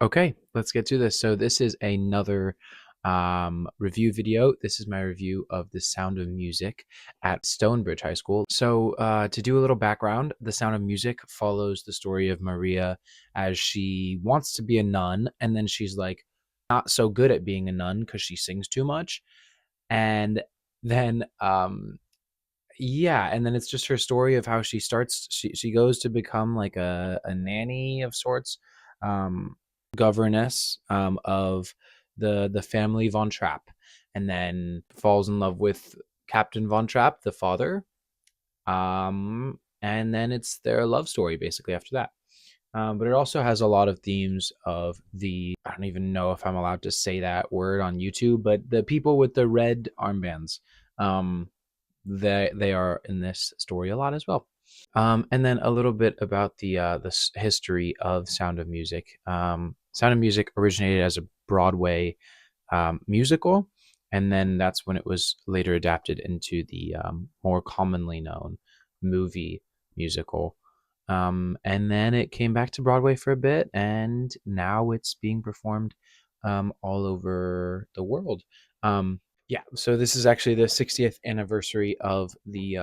Okay, let's get to this. So this is another review video. This is my review of The Sound of Music at Stonebridge High School. So to do a little background, The Sound of Music follows the story of Maria as she wants to be a nun, and then she's like not so good at being a nun because she sings too much. And then yeah, and then it's just her story of how she goes to become like a nanny of sorts, um governess of the family von Trapp, and then falls in love with Captain von Trapp, the father, and then it's their love story basically after that. But it also has a lot of themes of the, I don't even know if I'm allowed to say that word on YouTube, but the people with the red armbands. um they are in this story a lot as well. And then a little bit about the history of Sound of Music. Sound of Music originated as a Broadway musical, and then that's when it was later adapted into the more commonly known movie musical. And then it came back to Broadway for a bit, and now it's being performed all over the world. Yeah, so this is actually the 60th anniversary of the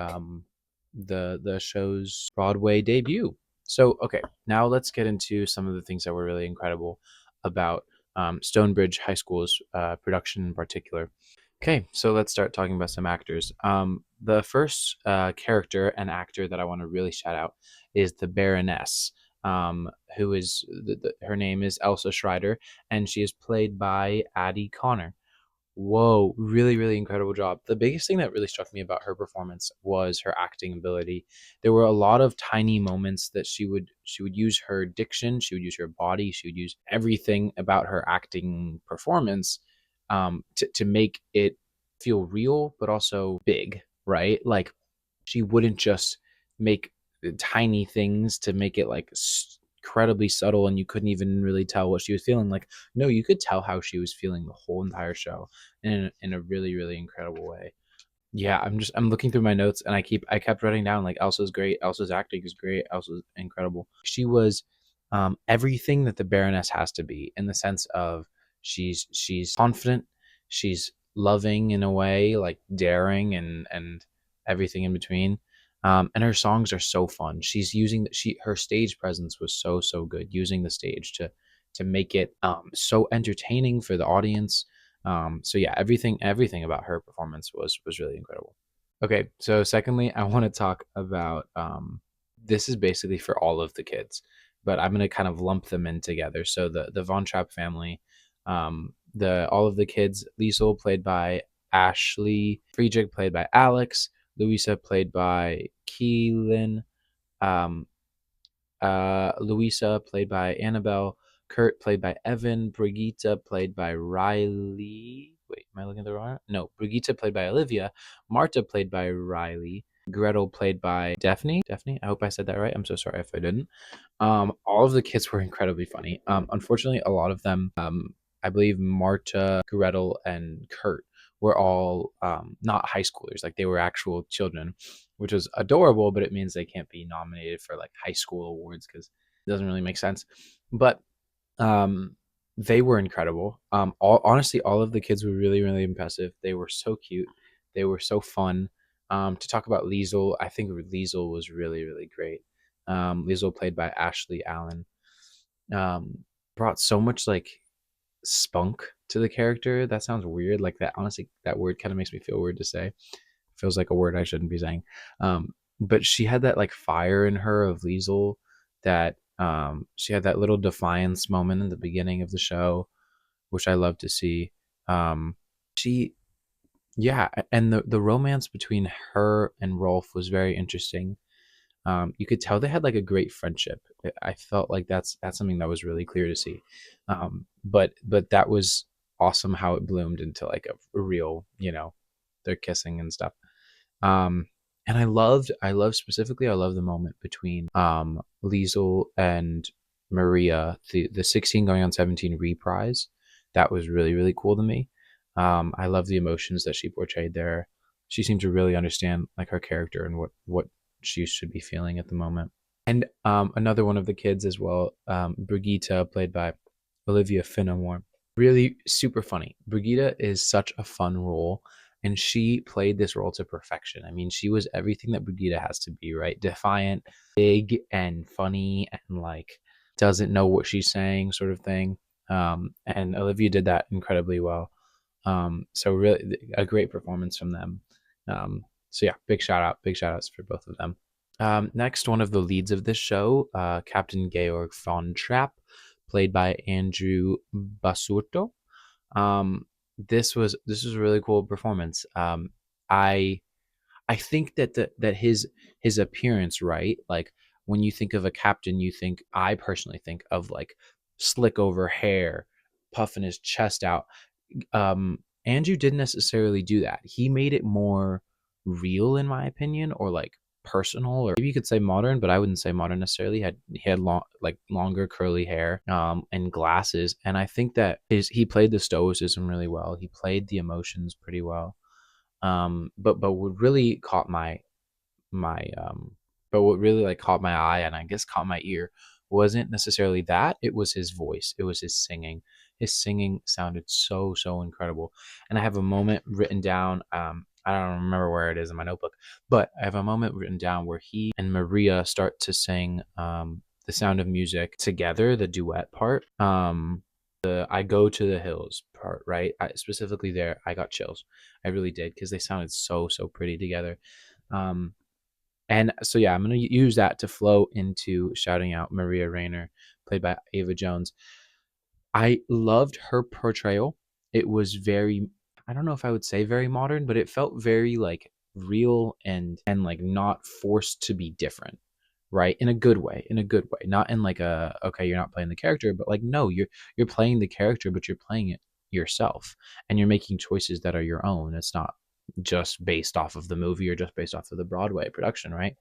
show's Broadway debut. So, okay, now let's get into some of the things that were really incredible about Stonebridge High School's production in particular. Okay, so let's start talking about some actors. The first character and actor that I want to really shout out is the Baroness, who is her name is Elsa Schreider, and she is played by Addie Connor. Whoa, really, really incredible job. The biggest thing that really struck me about her performance was her acting ability. There were a lot of tiny moments that she would use her diction, she would use her body, she would use everything about her acting performance to make it feel real, but also big, right? Like she wouldn't just make tiny things to make it like incredibly subtle and you couldn't even really tell what she was feeling. Like, no, you could tell how she was feeling the whole entire show in a really, really incredible way. Yeah, I'm looking through my notes and I kept writing down like Elsa's great, Elsa's acting is great, Elsa's incredible. She was everything that the Baroness has to be, in the sense of she's confident, she's loving in a way, like daring and everything in between. And her songs are so fun. She's using her stage presence was so good, using the stage to make it so entertaining for the audience. So yeah, everything about her performance was really incredible. Okay, so secondly, I want to talk about this is basically for all of the kids, but I'm gonna kind of lump them in together. So the Von Trapp family, the all of the kids, Liesel played by Ashley, Friedrich played by Alex, Louisa played by Keelan, um, Louisa played by Annabelle, Kurt played by Evan, Brigitte played by Riley. Wait, am I looking at the wrong? No, Brigitte played by Olivia, Marta played by Riley, Gretel played by Daphne. Daphne, I hope I said that right. I'm so sorry if I didn't. All of the kids were incredibly funny. Unfortunately, a lot of them, I believe Marta, Gretel, and Kurt were all not high schoolers. Like they were actual children, which was adorable, but it means they can't be nominated for like high school awards because it doesn't really make sense. But um, they were incredible. Honestly, all of the kids were really, really impressive. They were so cute. They were so fun. To talk about Liesel, I think Liesel was really, really great. Liesel played by Ashley Allen, um, brought so much like spunk to the character. That sounds weird. Like that, honestly, that word kind of makes me feel weird to say. Feels like a word I shouldn't be saying. But she had that like fire in her of Liesel, that she had that little defiance moment in the beginning of the show, which I love to see. She Yeah, and the romance between her and Rolf was very interesting. You could tell they had like a great friendship. I felt like that's something that was really clear to see. But that was awesome how it bloomed into like a real, they're kissing and stuff. Um, and I loved specifically, I love the moment between Liesel and Maria, the 16 going on 17 reprise. That was really, really cool to me. I love the emotions that she portrayed there. She seemed to really understand like her character and what she should be feeling at the moment. And another one of the kids as well, Brigitte, played by Olivia Finnemore. Really super funny. Brigida is such a fun role, and she played this role to perfection. I mean, she was everything that Brigida has to be, right? Defiant, big, and funny, and like doesn't know what she's saying, sort of thing. And Olivia did that incredibly well. So really, a great performance from them. So yeah, big shout outs for both of them. Next, one of the leads of this show, Captain Georg von Trapp, played by Andrew Basurto. This was a really cool performance. I I think that his appearance, right? Like when you think of a captain, I personally think of like slick over hair, puffing his chest out. Andrew didn't necessarily do that. He made it more real, in my opinion, or like personal, or maybe you could say modern, but I wouldn't say modern necessarily. He had longer curly hair, and glasses, and I think that he played the stoicism really well. He played the emotions pretty well. But what really caught my but what really like caught my eye, and I guess caught my ear, wasn't necessarily that. It was his voice. It was his singing. His singing sounded so incredible. And I have a moment written down. I don't remember where it is in my notebook, but I have a moment written down where he and Maria start to sing The Sound of Music together, the duet part. The I Go to the Hills part, right? Specifically there, I got chills. I really did, because they sounded so pretty together. Um, and so yeah, I'm gonna use that to flow into shouting out Maria Rayner, played by Ava Jones. I loved her portrayal. It was very, I don't know if I would say very modern, but it felt very like real and like not forced to be different, right? In a good way, not in like a okay, you're not playing the character, but like no, you're playing the character, but you're playing it yourself, and you're making choices that are your own. It's not just based off of the movie or just based off of the Broadway production, right?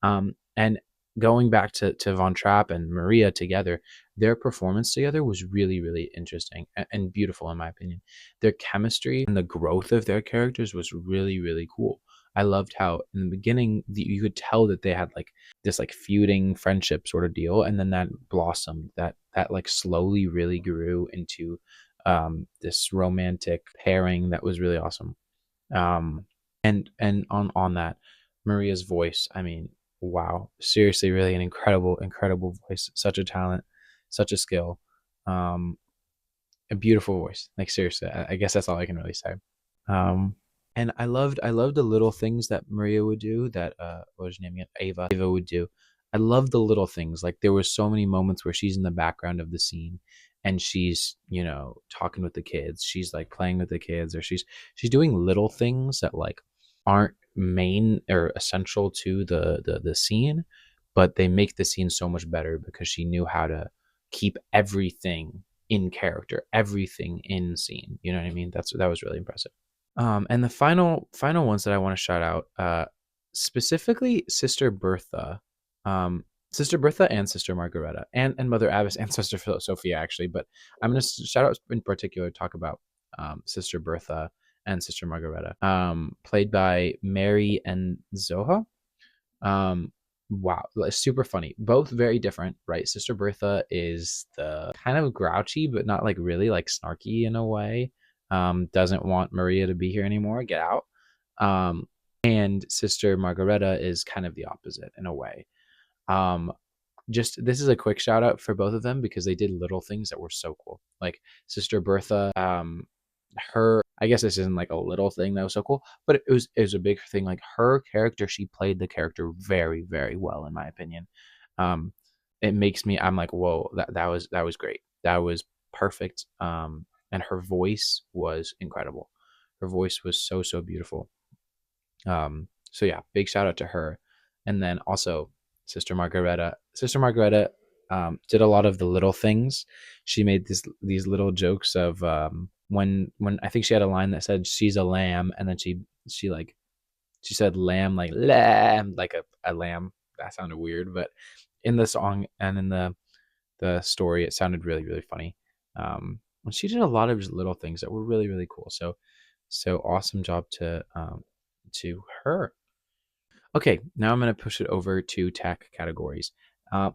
And going back to Von Trapp and Maria together, their performance together was really interesting and beautiful, in my opinion. Their chemistry and the growth of their characters was really cool. I loved how in the beginning you could tell that they had like this like feuding friendship sort of deal, and then that blossomed, that like slowly really grew into this romantic pairing that was really awesome. And on that, Maria's voice, I mean, wow, seriously, really an incredible voice, such a talent, such a skill, um a beautiful voice, like seriously, I guess that's all I can really say. um and I loved the little things that Maria would do, that what was her name again, Ava would do. I love the little things. Like there was so many moments where she's in the background of the scene, and she's talking with the kids, she's like playing with the kids, or she's doing little things that like aren't main or essential to the scene, but they make the scene so much better because she knew how to keep everything in character, everything in scene. You know what I mean? That was really impressive. And the final ones that I want to shout out, specifically Sister Bertha, Sister Bertha and Sister Margareta, and Mother Abbess and Sister Sophia, actually. But I'm going to shout out in particular, talk about Sister Bertha and Sister Margareta, played by Mary and Zoha. Wow, like, super funny. Both very different, right? Sister Bertha is the kind of grouchy, but not like really like snarky in a way. Doesn't want Maria to be here anymore. Get out. And Sister Margareta is kind of the opposite in a way. Um, just this is a quick shout out for both of them because they did little things that were so cool. Like Sister Bertha, her, I guess this isn't like a little thing that was so cool, but it was a big thing. Like her character, she played the character very well, in my opinion. Um, it makes me, I'm like, whoa, that was great. That was perfect. And her voice was incredible. Her voice was so beautiful. So yeah, big shout out to her. And then also Sister Margareta. Sister Margareta did a lot of the little things. She made these little jokes of when I think she had a line that said she's a lamb, and then she said lamb, like lamb, like a lamb. That sounded weird, but in the song and in the story, it sounded really funny. And she did a lot of just little things that were really cool. So awesome job to her. Okay, now I'm going to push it over to tech categories.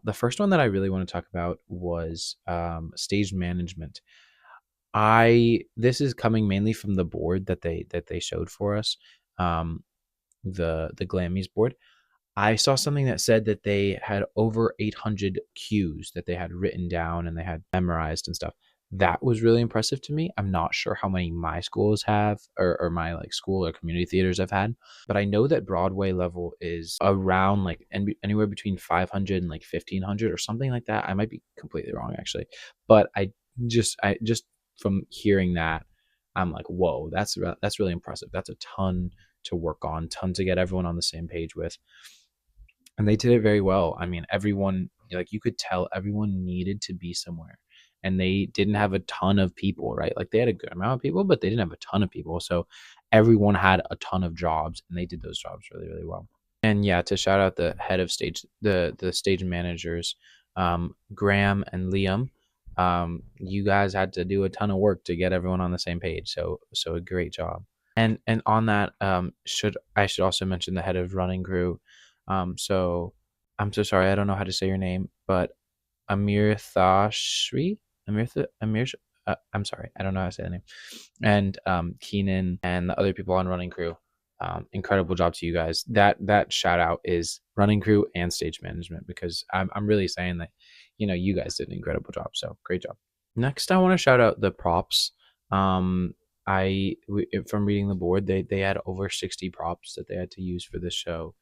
The first one that I really want to talk about was stage management. I This is coming mainly from the board that they showed for us, um, the Glammys board. I saw something that said that they had over 800 cues that they had written down and they had memorized and stuff. That was really impressive to me. I'm not sure how many my schools have, or my like school or community theaters have had, but I know that Broadway level is around like anywhere between 500 and like 1500 or something like that. I might be completely wrong actually, but I just from hearing that, I'm like, whoa, that's really impressive. That's a ton to work on, ton to get everyone on the same page with, and they did it very well. I mean, everyone, like, you could tell everyone needed to be somewhere, and they didn't have a ton of people, right? Like, they had a good amount of people, but they didn't have a ton of people. So everyone had a ton of jobs, and they did those jobs really, really well. And yeah, to shout out the head of stage, the stage managers, Graham and Liam. You guys had to do a ton of work to get everyone on the same page. So a great job. And on that, should also mention the head of running crew. So I'm so sorry, I don't know how to say your name, but Amir Thashri, Amir. I'm sorry, I don't know how to say the name. And Keenan and the other people on running crew. Incredible job to you guys. That shout out is running crew and stage management, because I'm really saying that, you guys did an incredible job. So great job. Next, I want to shout out the props. Um, from reading the board, they had over 60 props that they had to use for this show,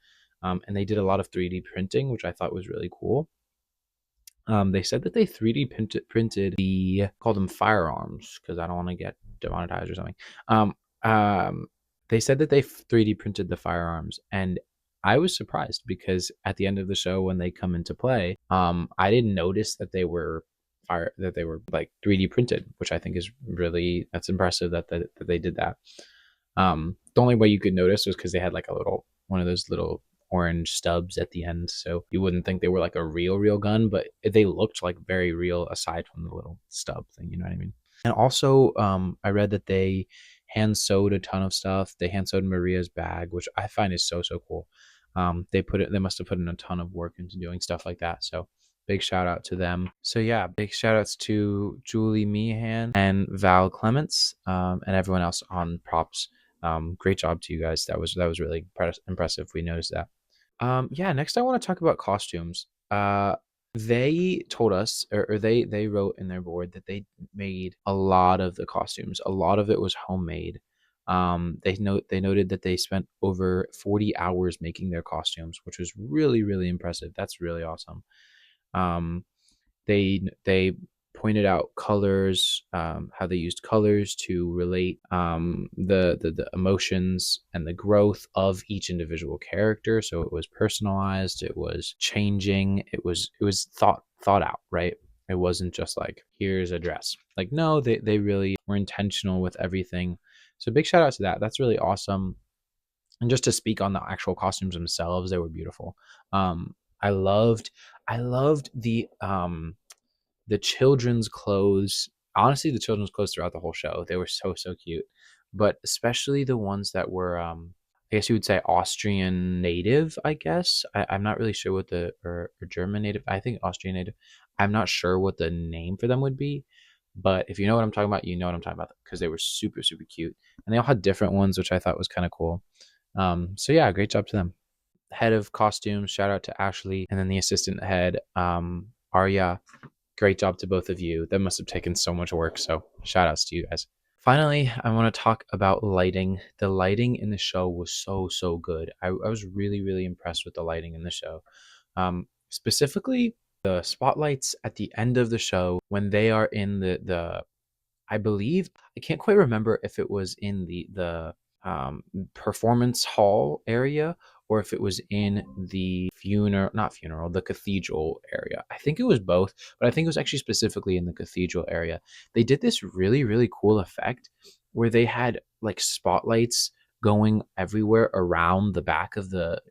and they did a lot of 3D printing, which I thought was really cool. They said that they 3D printed called them firearms, because I don't want to get demonetized or something. Um, um, they said that they 3D printed the firearms, and I was surprised because at the end of the show when they come into play, I didn't notice that they were like 3D printed, which I think is really, that's impressive that they did that. The only way you could notice was because they had like a little one of those little orange stubs at the end, so you wouldn't think they were like a real gun, but they looked like very real aside from the little stub thing. You know what I mean? And also, I read that they hand sewed a ton of stuff. They hand sewed Maria's bag, which I find is so cool. They must have put in a ton of work into doing stuff like that. So big shout out to them. So yeah, big shout outs to Julie Meehan and Val Clements, and everyone else on props. Great job to you guys. That was really impressive. We noticed that. Yeah, next I want to talk about costumes. They told us, or they wrote in their board that they made a lot of the costumes. A lot of it was homemade. They noted that they spent over 40 hours making their costumes, which was really, really impressive. That's really awesome. Um, they pointed out colors, how they used colors to relate, the emotions and the growth of each individual character. So it was personalized, it was changing, it was thought out, right? It wasn't just like, here's a dress. Like, no, they really were intentional with everything. So big shout out to that. That's really awesome. And just to speak on the actual costumes themselves, they were beautiful. um i loved I loved the children's clothes. Honestly, the children's clothes throughout the whole show, they were so cute, but especially the ones that were, I guess you would say Austrian native. I guess I'm not really sure what or German native. I think Austrian native. I'm not sure what the name for them would be, but if you know what I'm talking about, you know what I'm talking about, because they were super cute, and they all had different ones, which I thought was kind of cool. So yeah, great job to them. Head of costumes, shout out to Ashley, and then the assistant head, Arya. Great job to both of you. That must have taken so much work. So shout outs to you guys. Finally, I want to talk about lighting. The lighting in the show was so good. I was really impressed with the lighting in the show. Specifically, the spotlights at the end of the show when they are in the I believe, I can't quite remember if it was in the performance hall area, or if it was in the not funeral, the cathedral area. I think it was both, but I think it was actually specifically in the cathedral area. They did this really cool effect where they had like spotlights going everywhere around the back of the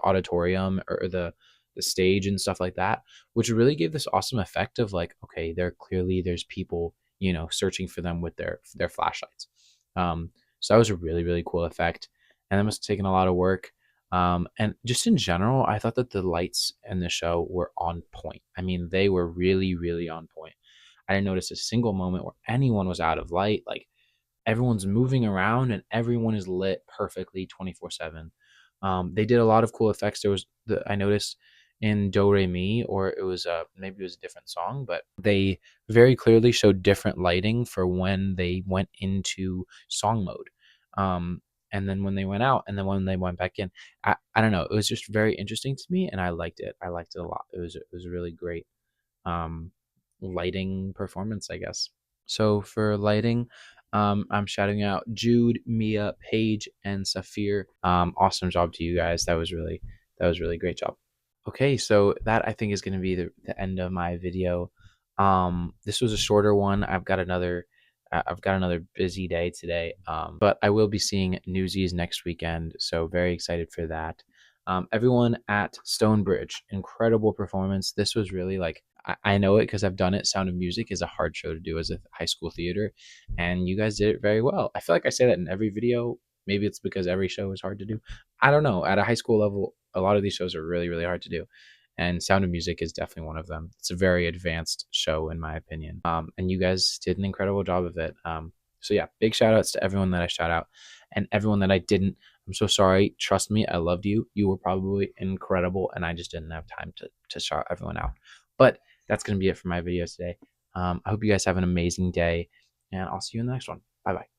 auditorium, or the stage and stuff like that, which really gave this awesome effect of like, okay, there's people, searching for them with their flashlights. So that was a really cool effect, and that must have taken a lot of work. And just in general, I thought that the lights in the show were on point. I mean, they were really, really on point. I didn't notice a single moment where anyone was out of light. Like, everyone's moving around and everyone is lit perfectly 24/7. They did a lot of cool effects. There was I noticed in Do Re Mi, or it was maybe it was a different song, but they very clearly showed different lighting for when they went into song mode. Um, and then when they went out, and then when they went back in, I don't know. It was just very interesting to me, and I liked it. I liked it a lot. It was a really great um, lighting performance, I guess. So for lighting, I'm shouting out Jude, Mia, Paige, and Safir. Awesome job to you guys. That was really great job. Okay, so that I think is going to be the end of my video. This was a shorter one. I've got another busy day today. But I will be seeing Newsies next weekend, so very excited for that. Everyone at Stonebridge, incredible performance. This was really like I know it because I've done it. Sound of Music is a hard show to do as a high school theater, and you guys did it very well. I feel like I say that in every video. Maybe it's because every show is hard to do. I don't know. At a high school level, a lot of these shows are really, really hard to do. And Sound of Music is definitely one of them. It's a very advanced show, in my opinion. And you guys did an incredible job of it. So, yeah, big shout outs to everyone that I shout out and everyone that I didn't. I'm so sorry. Trust me, I loved you. You were probably incredible, and I just didn't have time to shout everyone out. But that's going to be it for my video today. I hope you guys have an amazing day, and I'll see you in the next one. Bye bye.